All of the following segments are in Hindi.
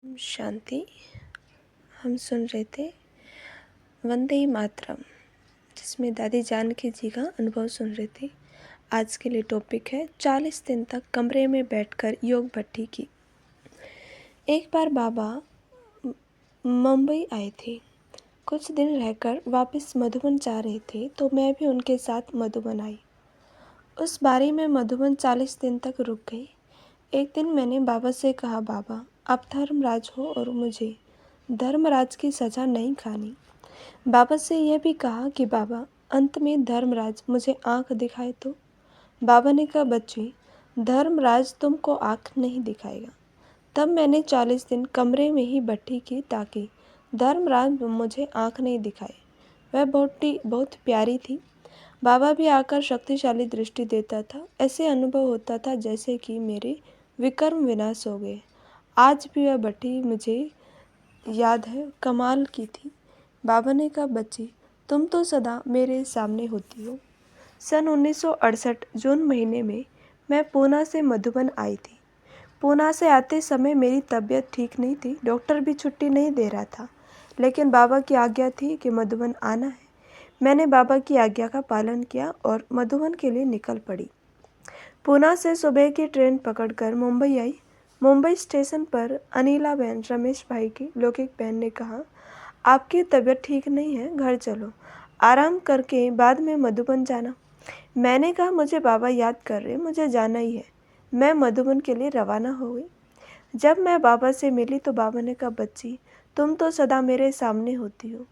शांति। हम सुन रहे थे वंदे मातरम, जिसमें दादी जानकी जी का अनुभव सुन रहे थे। आज के लिए टॉपिक है 40 दिन तक कमरे में बैठकर योग भट्टी की। एक बार बाबा मुंबई आए थे। कुछ दिन रहकर वापस मधुबन जा रहे थे तो मैं भी उनके साथ मधुबन आई। उस बारी में मधुबन 40 दिन तक रुक गई। एक दिन मैंने बाबा से कहा, बाबा आप धर्मराज हो और मुझे धर्मराज की सज़ा नहीं खानी। बाबा से यह भी कहा कि बाबा अंत में धर्मराज मुझे आँख दिखाए तो। बाबा ने कहा, बच्ची धर्मराज तुमको आँख नहीं दिखाएगा। तब मैंने 40 दिन कमरे में ही भट्टी की ताकि धर्मराज मुझे आँख नहीं दिखाए। वह बहुत प्यारी थी। बाबा भी आकर शक्तिशाली दृष्टि देता था। ऐसे अनुभव होता था जैसे कि मेरे विकर्म विनाश हो गए। आज भी वह भट्टी मुझे याद है, कमाल की थी। बाबा ने कहा, बच्ची तुम तो सदा मेरे सामने होती हो। सन 1968 जून महीने में मैं पूना से मधुबन आई थी। पूना से आते समय मेरी तबीयत ठीक नहीं थी। डॉक्टर भी छुट्टी नहीं दे रहा था, लेकिन बाबा की आज्ञा थी कि मधुबन आना है। मैंने बाबा की आज्ञा का पालन किया और मधुबन के लिए निकल पड़ी। पूना से सुबह की ट्रेन पकड़कर मुंबई आई। मुंबई स्टेशन पर अनिला बहन, रमेश भाई की लौकिक बहन ने कहा, आपकी तबीयत ठीक नहीं है, घर चलो, आराम करके बाद में मधुबन जाना। मैंने कहा, मुझे बाबा याद कर रहे, मुझे जाना ही है। मैं मधुबन के लिए रवाना हो गई। जब मैं बाबा से मिली तो बाबा ने कहा, बच्ची तुम तो सदा मेरे सामने होती हो।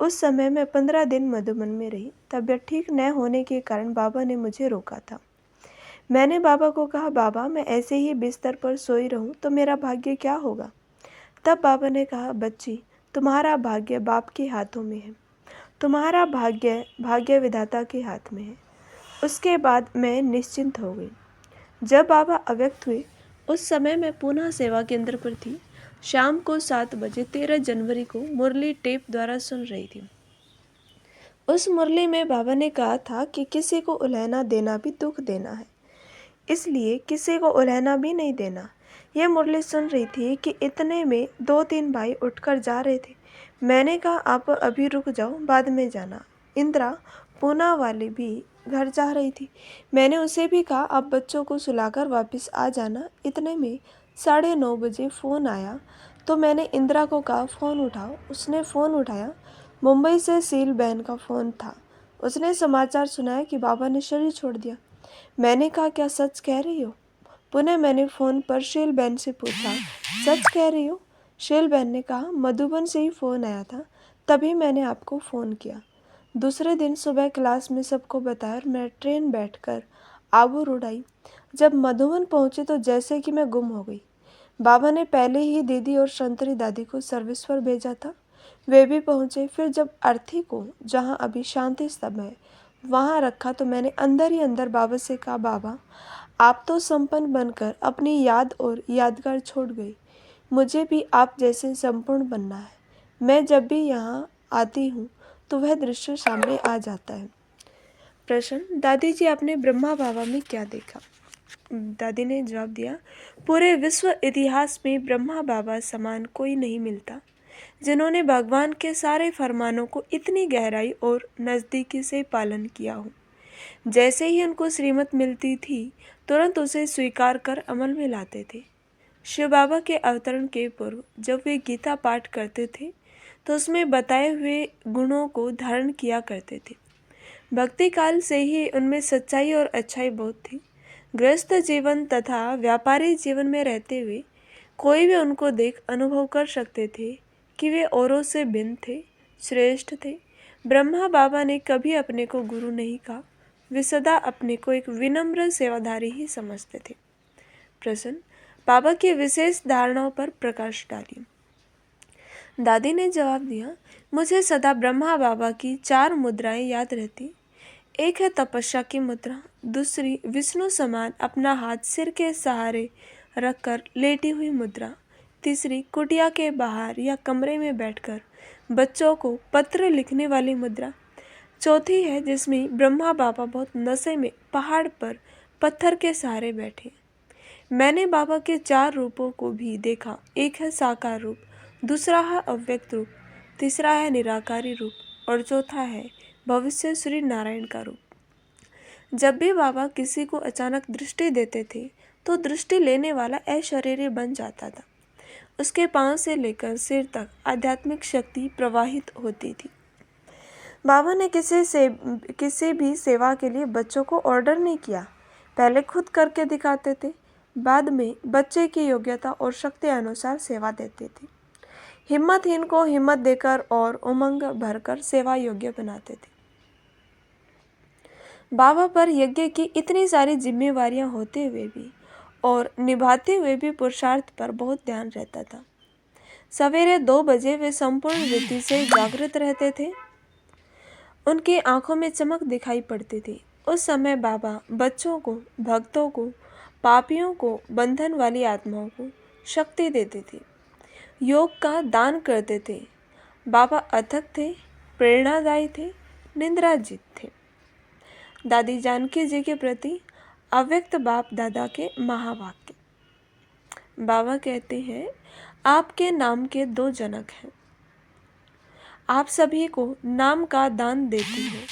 उस समय मैं 15 दिन मधुबन में रही। तबीयत ठीक न होने के कारण बाबा ने मुझे रोका था। मैंने बाबा को कहा, बाबा मैं ऐसे ही बिस्तर पर सोई रहूं तो मेरा भाग्य क्या होगा? तब बाबा ने कहा, बच्ची तुम्हारा भाग्य बाप के हाथों में है, तुम्हारा भाग्य विधाता के हाथ में है। उसके बाद मैं निश्चिंत हो गई। जब बाबा अव्यक्त हुए उस समय मैं पुनः सेवा केंद्र पर थी। शाम को 7 बजे 13 जनवरी को मुरली टेप द्वारा सुन रही थी। उस मुरली में बाबा ने कहा था कि किसी को उलहना देना भी दुख देना है, इसलिए किसी को उलहना भी नहीं देना। यह मुरली सुन रही थी कि इतने में 2-3 भाई उठकर जा रहे थे। मैंने कहा, आप अभी रुक जाओ, बाद में जाना। इंदिरा पूना वाली भी घर जा रही थी। मैंने उसे भी कहा, आप बच्चों को सुलाकर वापस आ जाना। इतने में 9:30 बजे फ़ोन आया तो मैंने इंदिरा को कहा, फ़ोन उठाओ। उसने फ़ोन उठाया। मुंबई से सील बहन का फ़ोन था। उसने समाचार सुनाया कि बाबा ने शरीर छोड़ दिया। मैंने कहा, क्या सच कह रही हो? पुनः मैंने फ़ोन पर शील बहन से पूछा, सच कह रही हो? शील बहन ने कहा, मधुबन से ही फ़ोन आया था, तभी मैंने आपको फ़ोन किया। दूसरे दिन सुबह क्लास में सबको बताया और मैं ट्रेन बैठकर आबू रोड आई। जब मधुबन पहुंची तो जैसे कि मैं गुम हो गई। बाबा ने पहले ही दीदी और संतरी दादी को सर्विस पर भेजा था, वे भी पहुंचे। फिर जब अर्थी को जहां अभी शांति स्तंभ है वहां रखा तो मैंने अंदर ही अंदर बाबा से कहा, बाबा आप तो संपन्न बनकर अपनी याद और यादगार छोड़ गई। मुझे भी आप जैसे संपूर्ण बनना है। मैं जब भी यहाँ आती हूँ तो वह दृश्य सामने आ जाता है। प्रश्न, दादी जी आपने ब्रह्मा बाबा में क्या देखा? दादी ने जवाब दिया, पूरे विश्व इतिहास में ब्रह्मा बाबा समान कोई नहीं मिलता, जिन्होंने भगवान के सारे फरमानों को इतनी गहराई और नज़दीकी से पालन किया हो। जैसे ही उनको श्रीमत मिलती थी तुरंत उसे स्वीकार कर अमल में लाते थे। शिव बाबा के अवतरण के पूर्व जब वे गीता पाठ करते थे तो उसमें बताए हुए गुणों को धारण किया करते थे। भक्ति काल से ही उनमें सच्चाई और अच्छाई बहुत थी। गृहस्थ जीवन तथा व्यापारी जीवन में रहते हुए कोई भी उनको देख अनुभव कर सकते थे कि वे औरों से भिन्न थे, श्रेष्ठ थे। ब्रह्मा बाबा ने कभी अपने को गुरु नहीं कहा, वे सदा अपने को एक विनम्र सेवाधारी ही समझते थे। प्रश्न, बाबा की विशेष धारणाओं पर प्रकाश डालिए। दादी ने जवाब दिया, मुझे सदा ब्रह्मा बाबा की 4 मुद्राएं याद रहती। एक है तपस्या की मुद्रा, दूसरी विष्णु समान अपना हाथ सिर के सहारे रखकर लेटी हुई मुद्रा, तीसरी कुटिया के बाहर या कमरे में बैठकर बच्चों को पत्र लिखने वाली मुद्रा, चौथी है जिसमें ब्रह्मा बाबा बहुत नशे में पहाड़ पर पत्थर के सहारे बैठे। मैंने बाबा के 4 रूपों को भी देखा। एक है साकार रूप, दूसरा है अव्यक्त रूप, तीसरा है निराकारी रूप और चौथा है भविष्य श्री नारायण का रूप। जब भी बाबा किसी को अचानक दृष्टि देते थे तो दृष्टि लेने वाला अशरीरी बन जाता था। उसके पांव से लेकर सिर तक आध्यात्मिक शक्ति प्रवाहित होती थी। बाबा ने किसी भी सेवा के लिए बच्चों को ऑर्डर नहीं किया। पहले खुद करके दिखाते थे, बाद में बच्चे की योग्यता और शक्ति अनुसार सेवा देते थे। हिम्मतहीन को हिम्मत देकर और उमंग भरकर सेवा योग्य बनाते थे। बाबा पर यज्ञ की इतनी सारी जिम्मेवारियां होते हुए भी और निभाते हुए भी पुरुषार्थ पर बहुत ध्यान रहता था। सवेरे 2 बजे वे संपूर्ण रीति से जागृत रहते थे। उनकी आंखों में चमक दिखाई पड़ती थी। उस समय बाबा बच्चों को, भक्तों को, पापियों को, बंधन वाली आत्माओं को शक्ति देते थे, योग का दान करते थे। बाबा अथक थे, प्रेरणादायी थे, निंद्राजीत थे। दादी जानकी जी के प्रति अव्यक्त बाप दादा के महावाक्य। बाबा कहते हैं, आपके नाम के 2 जनक हैं। आप सभी को नाम का दान देती हैं।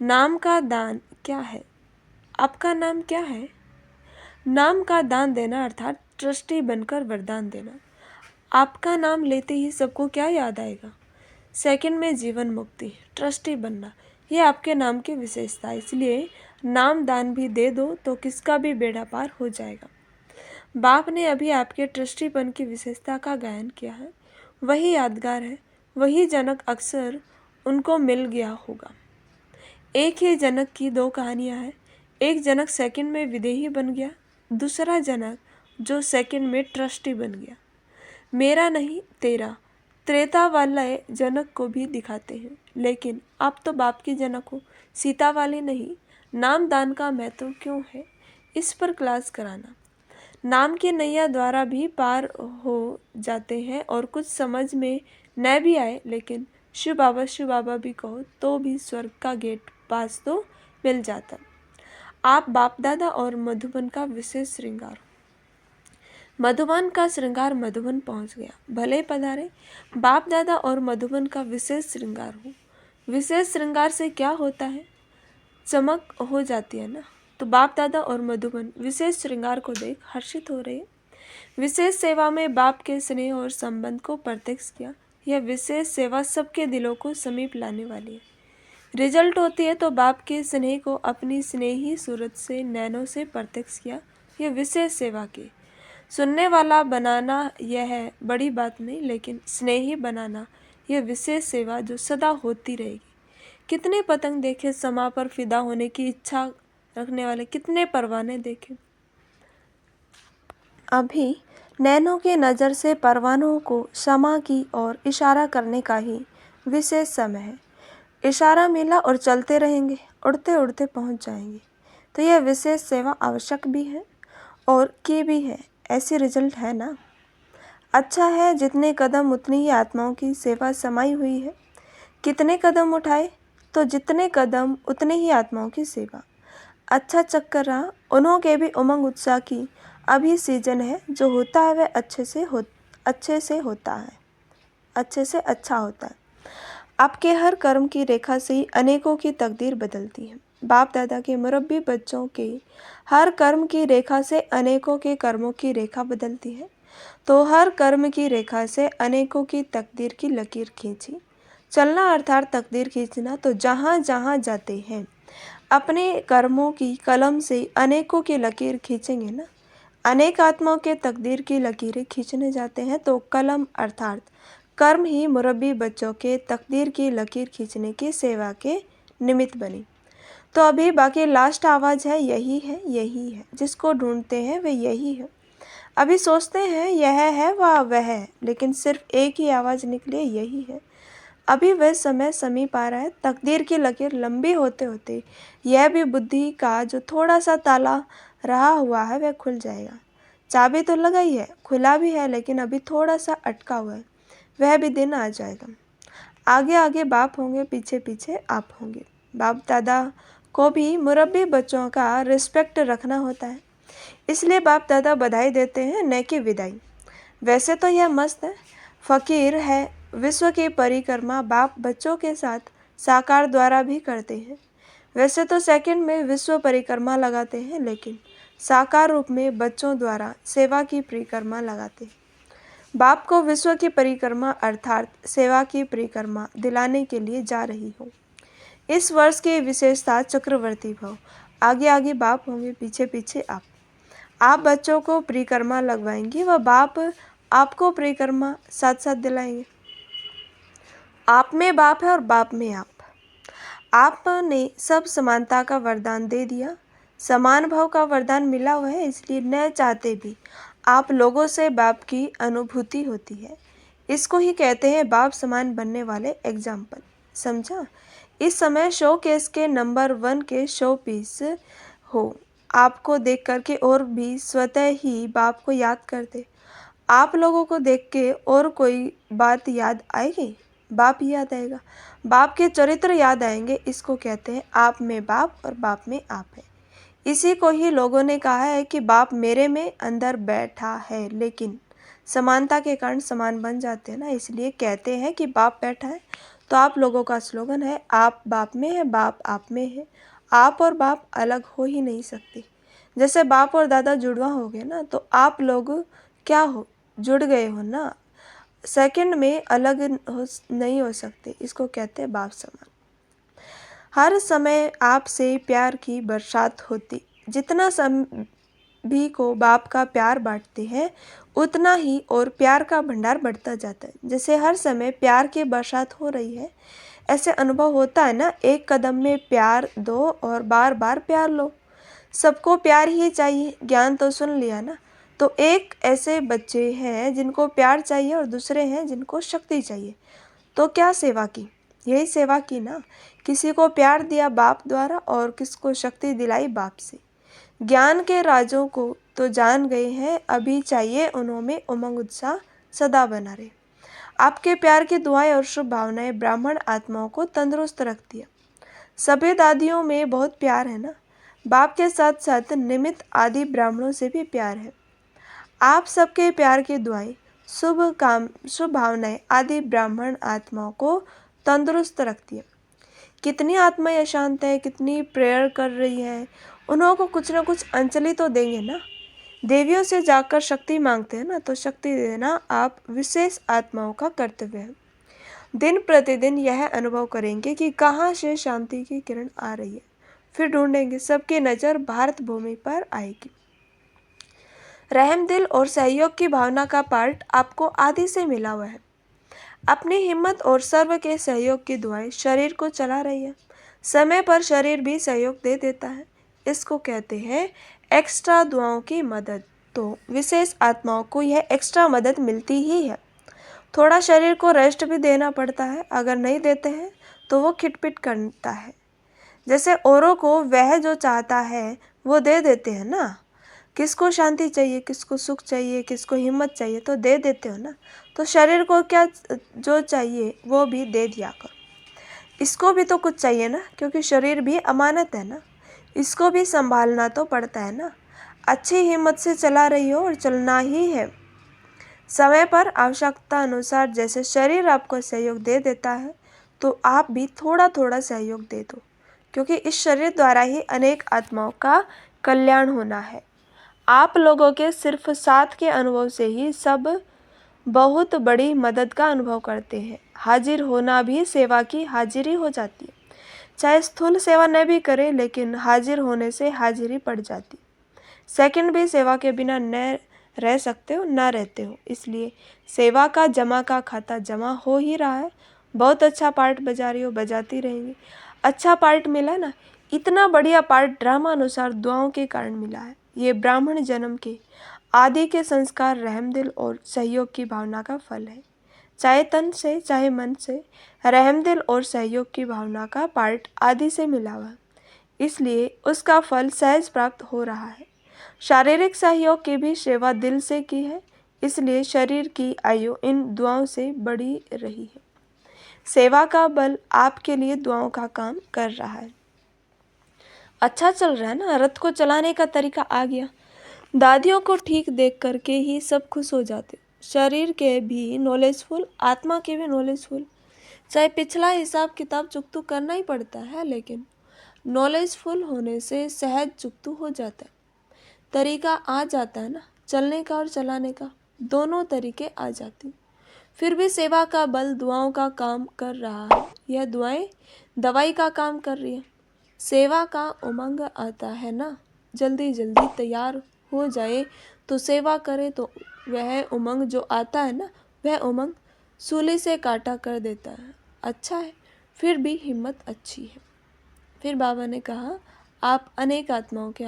नाम का दान क्या है? आपका नाम क्या है? नाम का दान देना अर्थात ट्रस्टी बनकर वरदान देना। आपका नाम लेते ही सबको क्या याद आएगा? सेकंड में जीवन मुक्ति, ट्रस्टी बनना, ये आपके नाम की विशेषता है। इसलिए नाम दान भी दे दो तो किसका भी बेड़ा पार हो जाएगा। बाप ने अभी आपके ट्रस्टीपन की विशेषता का गायन किया है। वही यादगार है, वही जनक अक्सर उनको मिल गया होगा। एक ही जनक की 2 कहानियां हैं। एक जनक सेकंड में विदेही बन गया, दूसरा जनक जो सेकंड में ट्रस्टी बन गया। मेरा नहीं तेरा, त्रेता वाले जनक को भी दिखाते हैं, लेकिन आप तो बाप की जनक हो, सीता वाले नहीं। नाम दान का महत्व क्यों है, इस पर क्लास कराना। नाम की नैया द्वारा भी पार हो जाते हैं और कुछ समझ में न भी आए, लेकिन शिव बाबा भी कहो तो भी स्वर्ग का गेट पास तो मिल जाता। आप बाप दादा और मधुबन का विशेष श्रृंगार हो। मधुबन का श्रृंगार मधुबन पहुंच गया, भले पधारे। बाप दादा और मधुबन का विशेष श्रृंगार हो। विशेष श्रृंगार से क्या होता है? चमक हो जाती है ना। तो बाप दादा और मधुबन विशेष श्रृंगार को देख हर्षित हो रहे। विशेष सेवा में बाप के स्नेह और संबंध को प्रत्यक्ष किया। यह विशेष सेवा सबके दिलों को समीप लाने वाली है। रिजल्ट होती है तो बाप के स्नेह को अपनी स्नेही सूरत से, नैनों से प्रत्यक्ष किया। यह विशेष सेवा की सुनने वाला बनाना यह है बड़ी बात नहीं, लेकिन स्नेही बनाना यह विशेष सेवा जो सदा होती रहेगी। कितने पतंग देखे समा पर फिदा होने की इच्छा रखने वाले, कितने परवाने देखे। अभी नैनों की नज़र से परवानों को समा की ओर इशारा करने का ही विशेष समय है। इशारा मिला और चलते रहेंगे, उड़ते उड़ते पहुंच जाएंगे। तो यह विशेष सेवा आवश्यक भी है और की भी है। ऐसी रिजल्ट है ना। अच्छा है, जितने कदम उतनी ही आत्माओं की सेवा समाई हुई है। कितने कदम उठाए तो जितने कदम उतने ही आत्माओं की सेवा। अच्छा चक्कर रहा। उन्हों के भी उमंग उत्साह की अभी सीजन है। जो होता है वह अच्छे से होता है, अच्छे से अच्छा होता है। आपके हर कर्म की रेखा से ही अनेकों की तकदीर बदलती है। बाप दादा के मुरब्बी बच्चों के हर कर्म की रेखा से अनेकों के कर्मों की रेखा बदलती है। तो हर कर्म की रेखा से अनेकों की तकदीर की लकीर खींची। चलना अर्थात तकदीर खींचना। तो जहाँ जहाँ जाते हैं अपने कर्मों की कलम से अनेकों की लकीर खींचेंगे ना। अनेक आत्माओं के तकदीर की लकीरें खींचने जाते हैं तो कलम अर्थात कर्म ही मुरब्बी बच्चों के तकदीर की लकीर खींचने की सेवा के निमित्त बनी। तो अभी बाकी लास्ट आवाज़ है, यही है जिसको ढूंढते हैं वे यही है। अभी सोचते हैं यह है वह है, लेकिन सिर्फ एक ही आवाज़ निकली, यही है। अभी वह समय समीप आ रहा है। तकदीर की लकीर लंबी होते होते यह भी बुद्धि का जो थोड़ा सा ताला रहा हुआ है वह खुल जाएगा। चाबी तो लगाई है, खुला भी है, लेकिन अभी थोड़ा सा अटका हुआ है। वह भी दिन आ जाएगा। आगे आगे बाप होंगे, पीछे पीछे आप होंगे। बाप दादा को भी मुरब्बी बच्चों का रिस्पेक्ट रखना होता है। इसलिए बाप दादा बधाई देते हैं, न कि विदाई। वैसे तो यह मस्त है, फकीर है विश्व की परिक्रमा बाप बच्चों के साथ साकार द्वारा भी करते हैं। वैसे तो सेकंड में विश्व परिक्रमा लगाते हैं, लेकिन साकार रूप में बच्चों द्वारा सेवा की परिक्रमा लगाते हैं। बाप को विश्व की परिक्रमा अर्थात सेवा की परिक्रमा दिलाने के लिए जा रही हूँ। इस वर्ष की विशेषता चक्रवर्ती भव। आगे आगे बाप होंगे, पीछे पीछे आप बच्चों को परिक्रमा लगवाएंगे व बाप आपको परिक्रमा साथ साथ दिलाएंगे। आप में बाप है और बाप में आप। आपने सब समानता का वरदान दे दिया, समान भाव का वरदान मिला हुआ है, इसलिए न चाहते भी आप लोगों से बाप की अनुभूति होती है। इसको ही कहते हैं बाप समान बनने वाले एग्जाम्पल। समझा? इस समय शो केस के नंबर 1 के शो पीस हो। आपको देख करके और भी स्वतः ही बाप को याद करते। आप लोगों को देख के और कोई बात याद आएगी? बाप ही याद आएगा, बाप के चरित्र याद आएंगे। इसको कहते हैं आप में बाप और बाप में आप है। इसी को ही लोगों ने कहा है कि बाप मेरे में अंदर बैठा है, लेकिन समानता के कारण समान बन जाते हैं ना, इसलिए कहते हैं कि बाप बैठा है। तो आप लोगों का स्लोगन है आप बाप में है, बाप आप में है। आप और बाप अलग हो ही नहीं सकते। जैसे बाप और दादा जुड़वा हो गए ना, तो आप लोग क्या हो, जुड़ गए हो ना, सेकंड में अलग नहीं हो सकते। इसको कहते हैं बाप समान। हर समय आपसे प्यार की बरसात होती। जितना सभी को बाप का प्यार बांटते हैं, उतना ही और प्यार का भंडार बढ़ता जाता है। जैसे हर समय प्यार की बरसात हो रही है, ऐसे अनुभव होता है ना। एक कदम में प्यार दो और बार बार प्यार लो। सबको प्यार ही चाहिए, ज्ञान तो सुन लिया ना। तो एक ऐसे बच्चे हैं जिनको प्यार चाहिए और दूसरे हैं जिनको शक्ति चाहिए। तो क्या सेवा की? यही सेवा की ना। किसी को प्यार दिया बाप द्वारा और किसको शक्ति दिलाई बाप से। ज्ञान के राजों को तो जान गए हैं, अभी चाहिए उन्होंने उमंग उत्साह सदा बना रहे। आपके प्यार की दुआएं और शुभ भावनाएं ब्राह्मण आत्माओं को तंदुरुस्त रखती है। सभी दादियों में बहुत प्यार है ना। बाप के साथ साथ निमित्त आदि ब्राह्मणों से भी प्यार है। आप सबके प्यार की दुआएं, शुभ भावनाएं आदि ब्राह्मण आत्माओं को तंदुरुस्त रखती है। कितनी आत्माएं अशांत है, कितनी प्रेयर कर रही है, उन्हों को कुछ ना कुछ अंजलि तो देंगे ना। देवियों से जाकर शक्ति मांगते हैं ना, तो शक्ति देना आप विशेष आत्माओं का कर्तव्य है। दिन प्रतिदिन यह अनुभव करेंगे कि कहाँ से शांति की किरण आ रही है, फिर ढूंढेंगे। सबकी नज़र भारत भूमि पर आएगी। रहम दिल और सहयोग की भावना का पार्ट आपको आदि से मिला हुआ है। अपनी हिम्मत और सर्व के सहयोग की दुआएं शरीर को चला रही है। समय पर शरीर भी सहयोग दे देता है। इसको कहते हैं एक्स्ट्रा दुआओं की मदद। तो विशेष आत्माओं को यह एक्स्ट्रा मदद मिलती ही है। थोड़ा शरीर को रेस्ट भी देना पड़ता है, अगर नहीं देते हैं तो वो खिटपिट करता है। जैसे औरों को वह जो चाहता है वो दे देते हैं ना। किसको शांति चाहिए, किसको सुख चाहिए, किसको हिम्मत चाहिए, तो दे देते हो ना। तो शरीर को क्या जो चाहिए वो भी दे दिया करो। इसको भी तो कुछ चाहिए ना, क्योंकि शरीर भी अमानत है ना, इसको भी संभालना तो पड़ता है ना। अच्छी हिम्मत से चला रही हो और चलना ही है। समय पर आवश्यकता अनुसार जैसे शरीर आपको सहयोग दे देता है, तो आप भी थोड़ा थोड़ा सहयोग दे दो, क्योंकि इस शरीर द्वारा ही अनेक आत्माओं का कल्याण होना है। आप लोगों के सिर्फ साथ के अनुभव से ही सब बहुत बड़ी मदद का अनुभव करते हैं। हाजिर होना भी सेवा की हाजिरी हो जाती है। चाहे स्थूल सेवा न भी करे, लेकिन हाजिर होने से हाजिरी पड़ जाती। सेकंड भी सेवा के बिना न रह सकते हो, ना रहते हो। इसलिए सेवा का जमा का खाता जमा हो ही रहा है। बहुत अच्छा पार्ट बजा रही हो, बजाती रहेंगी। अच्छा पार्ट मिला ना, इतना बढ़िया पार्ट ड्रामा अनुसार दुआओं के कारण मिला है। ये ब्राह्मण जन्म के आदि के संस्कार, रहम दिल और सहयोग की भावना का फल है। चाहे तन से चाहे मन से, रहम दिल और सहयोग की भावना का पार्ट आदि से मिला हुआ, इसलिए उसका फल सहज प्राप्त हो रहा है। शारीरिक सहयोग की भी सेवा दिल से की है, इसलिए शरीर की आयु इन दुआओं से बढ़ी रही है। सेवा का बल आपके लिए दुआओं का काम कर रहा है। अच्छा चल रहा है ना, रथ को चलाने का तरीका आ गया। दादियों को ठीक देख करके ही सब खुश हो जाते। शरीर के भी नॉलेजफुल, आत्मा के भी नॉलेजफुल। चाहे पिछला हिसाब किताब चुकतू करना ही पड़ता है, लेकिन नॉलेजफुल होने से सहज चुकतू हो जाता है। तरीका आ जाता है ना, चलने का और चलाने का, दोनों तरीके आ जाती। फिर भी सेवा का बल दुआओं का काम कर रहा है। यह दुआएं दवाई का काम कर रही है। सेवा का उमंग आता है ना, जल्दी जल्दी तैयार हो जाए तो सेवा करे, तो वह उमंग जो आता है ना, वह उमंग सूली से काटा कर देता है। अच्छा है, फिर भी हिम्मत अच्छी है। फिर बाबा ने कहा, आप अनेक आत्माओं के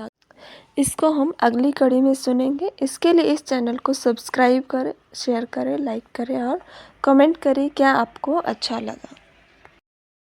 इसको हम अगली कड़ी में सुनेंगे। इसके लिए इस चैनल को सब्सक्राइब करें, शेयर करें, लाइक करें और कमेंट करें क्या आपको अच्छा लगा।